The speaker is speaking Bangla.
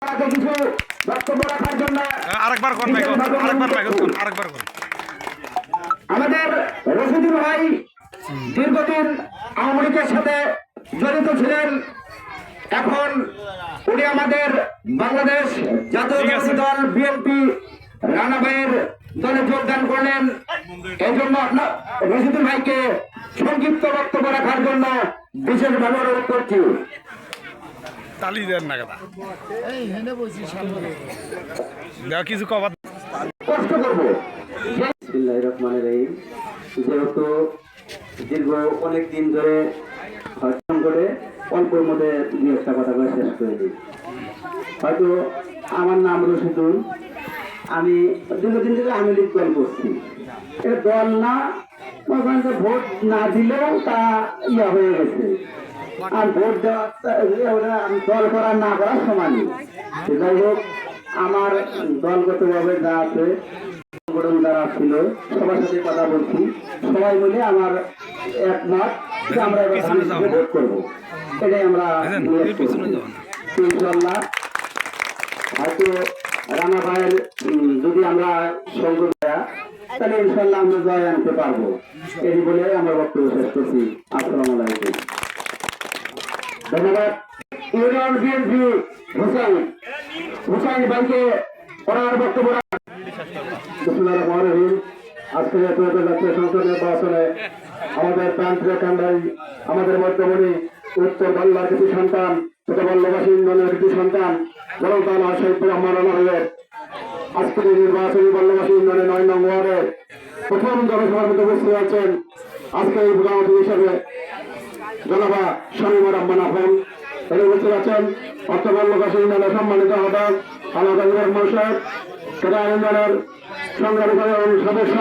কিছু বক্তব্য রাখার জন্য আমাদের রশিদুল ভাই দীর্ঘদিন আওয়ামী লীগের সাথে জড়িত ছিলেন। এখন উনি আমাদের বাংলাদেশ জাতীয় দল বিএনপি রানা ভাইয়ের দলে যোগদান করলেন। এই জন্য আপনার রশিদুল ভাইকে সংক্ষিপ্ত বক্তব্য রাখার জন্য বিশেষভাবে অনুরোধ করছি। কিছু কবার কষ্ট করবো। যেহেতু দীর্ঘ অনেক দিন ধরে হয়তো করে অল্পের মধ্যে দু একটা কথা বলে শেষ করে দিই। হয়তো আমার নাম রশিদুল, আমি দীর্ঘদিন ধরে আওয়ামী লীগ দল করছি। এটা দল না, ভোট না দিলেও তা ইয়া হয়ে গেছে। আর ভোট দেওয়া দল করার না করার সমানই। যাই হোক, আমার দলগতভাবে যা আছে যারা ছিল সবার সাথে কথা বলছি, সবাই মিলে আমার একমত যে আমরা ভোট করবো। এটাই আমরা ইনশাল্লাহ হয়তো রানা ভাইয়ের যদি আমরা সঙ্গ দেয়া তাহলে ইনশাল্লাহ আমরা জয় আনতে পারবো। এই বলে আমরা বক্তব্য শেষ করছি। আসসালামু আলাইকুম। ধন্যবাদ। ইউনিয়ন বিএনপি হুসাইন ভাইকে ওনার বক্তব্য আজকে জাতীয় সংসদ নির্বাচনে আমাদের প্রান্তীয় কান্ডাই আমাদের মধ্যমণি উত্তর বাংলার কিছু সন্তান, ছোটবাল্যবাসী ইউনিয়নের কিছু সন্তান জনতাল শহীদ রহমান আনোয়ারের আজকের নির্বাচনী বাল্যবাসী ইউনিয়নের ৯ নং ওয়ার্ডের প্রথম জনসভার মধ্যে উপস্থিত আছেন আজকে এই প্রধানমন্ত্রী হিসেবে জনাবা শামীমুর রহমান আহম। তিনি উপস্থিত আছেন অর্থবাল্যবাসী ইউনিয়নের সম্মানিত আহ্বায়ক আলাদা মহাশয়, কেডা ইউনিয়নের সংগ্রামী সদস্য